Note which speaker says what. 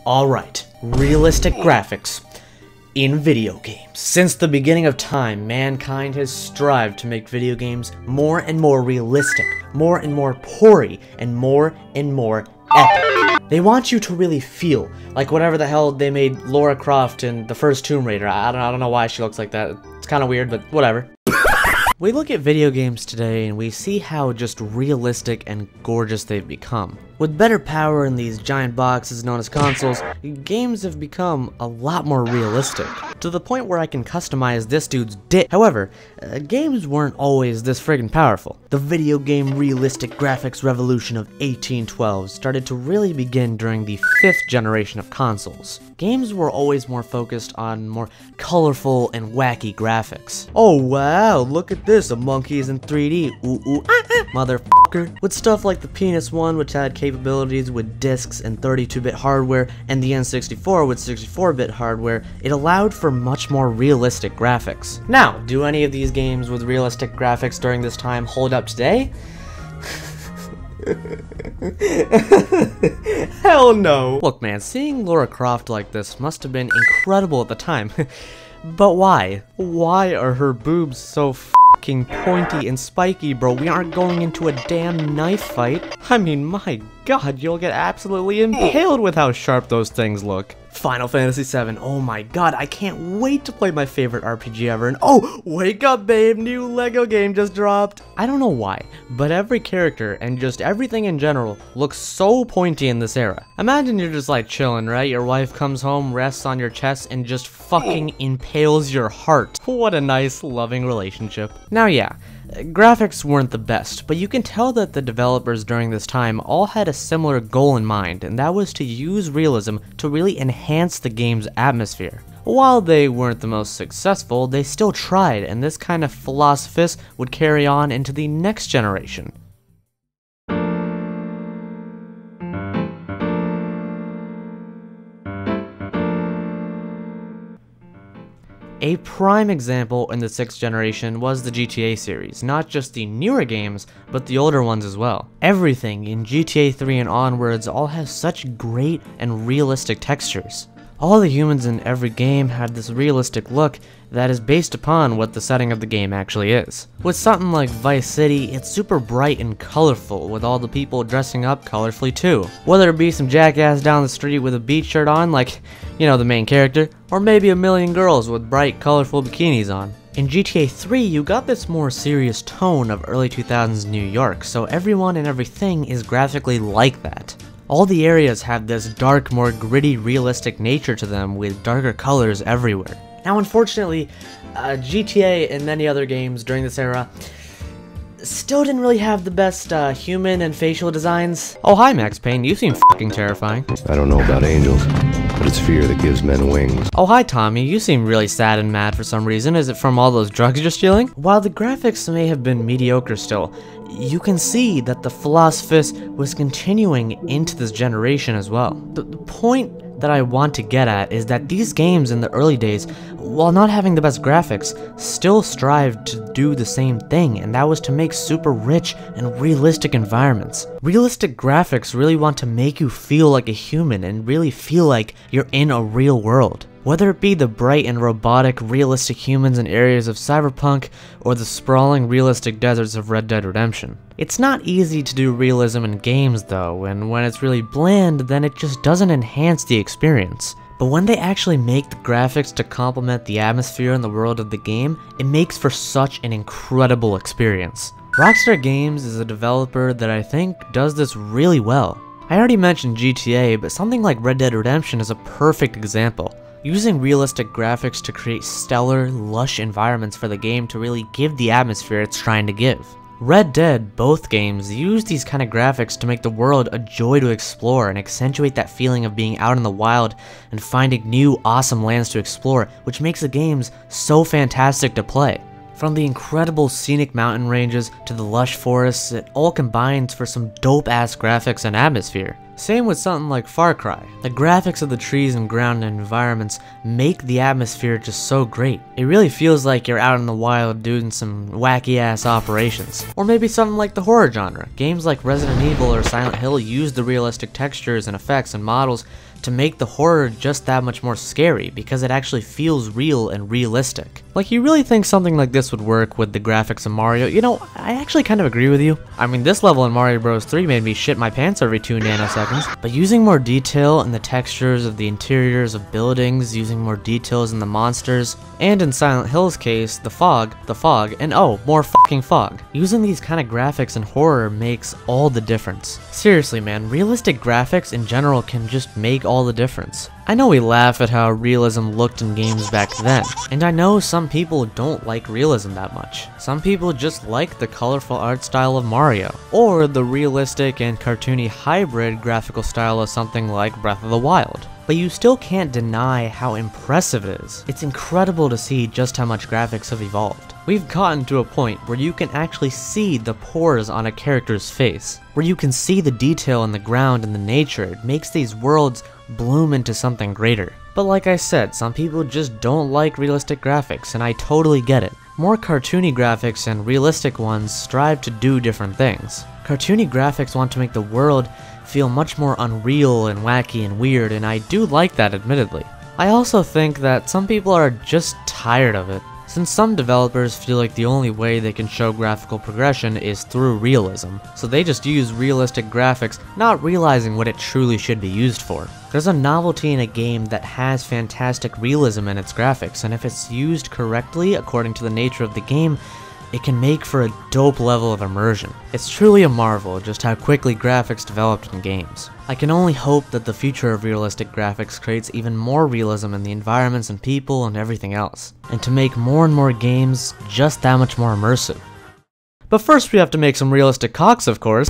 Speaker 1: Alright, realistic graphics in video games. Since the beginning of time, mankind has strived to make video games more and more realistic, more and more pory, and more epic. They want you to really feel like whatever the hell they made Lara Croft in the first Tomb Raider. I don't know why she looks like that. It's kind of weird, but whatever. We look at video games today and we see how just realistic and gorgeous they've become. With better power in these giant boxes known as consoles, games have become a lot more realistic, to the point where I can customize this dude's dick. However, games weren't always this friggin' powerful. The video game realistic graphics revolution of 1812 started to really begin during the 5th generation of consoles. Games were always more focused on more colorful and wacky graphics. Oh wow, look at this, a monkey is in 3D, motherfucker. With stuff like the Penis one, which had capabilities with discs and 32-bit hardware, and the N64 with 64-bit hardware, it allowed for much more realistic graphics. Now, do any of these games with realistic graphics during this time hold up today? Hell no. Look man, seeing Lara Croft like this must have been incredible at the time. But why? Why are her boobs so fucking pointy and spiky, bro? We aren't going into a damn knife fight. I mean, my god, you'll get absolutely impaled with how sharp those things look. Final Fantasy VII, oh my god, I can't wait to play my favorite RPG ever, and oh, wake up babe, new Lego game just dropped. I don't know why, but every character and just everything in general looks so pointy in this era. Imagine you're just like chilling, right? Your wife comes home, rests on your chest, and just fucking impales your heart. What a nice, loving relationship. Now yeah, graphics weren't the best, but you can tell that the developers during this time all had a similar goal in mind, and that was to use realism to really enhance the game's atmosphere. While they weren't the most successful, they still tried, and this kind of philosophy would carry on into the next generation. A prime example in the 6th generation was the GTA series, not just the newer games, but the older ones as well. Everything in GTA 3 and onwards all has such great and realistic textures. All the humans in every game had this realistic look that is based upon what the setting of the game actually is. With something like Vice City, it's super bright and colorful, with all the people dressing up colorfully too. Whether it be some jackass down the street with a beach shirt on, like, you know, the main character, or maybe a million girls with bright, colorful bikinis on. In GTA 3, you got this more serious tone of early 2000s New York, so everyone and everything is graphically like that. All the areas have this dark, more gritty, realistic nature to them with darker colors everywhere. Now unfortunately, GTA and many other games during this era still didn't really have the best human and facial designs. Oh hi Max Payne, you seem fucking terrifying.
Speaker 2: I don't know about angels, but it's fear that gives men wings.
Speaker 1: Oh hi Tommy, you seem really sad and mad for some reason. Is it from all those drugs you're stealing? While the graphics may have been mediocre still, you can see that the philosophy was continuing into this generation as well. The point that I want to get at is that these games in the early days, while not having the best graphics, still strived to do the same thing, and that was to make super rich and realistic environments. Realistic graphics really want to make you feel like a human and really feel like you're in a real world. Whether it be the bright and robotic realistic humans in areas of Cyberpunk or the sprawling realistic deserts of Red Dead Redemption. It's not easy to do realism in games though, and when it's really bland, then it just doesn't enhance the experience. But when they actually make the graphics to complement the atmosphere and the world of the game, it makes for such an incredible experience. Rockstar Games is a developer that I think does this really well. I already mentioned GTA, but something like Red Dead Redemption is a perfect example. Using realistic graphics to create stellar, lush environments for the game to really give the atmosphere it's trying to give. Red Dead, both games, use these kind of graphics to make the world a joy to explore and accentuate that feeling of being out in the wild and finding new, awesome lands to explore, which makes the games so fantastic to play. From the incredible scenic mountain ranges to the lush forests, it all combines for some dope-ass graphics and atmosphere. Same with something like Far Cry. The graphics of the trees and ground and environments make the atmosphere just so great. It really feels like you're out in the wild doing some wacky ass operations. Or maybe something like the horror genre. Games like Resident Evil or Silent Hill use the realistic textures and effects and models to make the horror just that much more scary because it actually feels real and realistic. Like, you really think something like this would work with the graphics of Mario? You know, I actually kind of agree with you. I mean, this level in Mario Bros. 3 made me shit my pants every 2 nanoseconds, but using more detail in the textures of the interiors of buildings, using more details in the monsters, and in Silent Hill's case, the fog, and oh, more fucking fog. Using these kind of graphics in horror makes all the difference. Seriously, man, realistic graphics in general can just make all the difference. I know we laugh at how realism looked in games back then, and I know some people don't like realism that much. Some people just like the colorful art style of Mario, or the realistic and cartoony hybrid graphical style of something like Breath of the Wild. But you still can't deny how impressive it is. It's incredible to see just how much graphics have evolved. We've gotten to a point where you can actually see the pores on a character's face, where you can see the detail in the ground and the nature. It makes these worlds bloom into something greater. But like I said, some people just don't like realistic graphics, and I totally get it. More cartoony graphics and realistic ones strive to do different things. Cartoony graphics want to make the world feel much more unreal and wacky and weird, and I do like that, admittedly. I also think that some people are just tired of it, since some developers feel like the only way they can show graphical progression is through realism, so they just use realistic graphics, not realizing what it truly should be used for. There's a novelty in a game that has fantastic realism in its graphics, and if it's used correctly according to the nature of the game, it can make for a dope level of immersion. It's truly a marvel just how quickly graphics developed in games. I can only hope that the future of realistic graphics creates even more realism in the environments and people and everything else, and to make more and more games just that much more immersive. But first we have to make some realistic cocks, of course.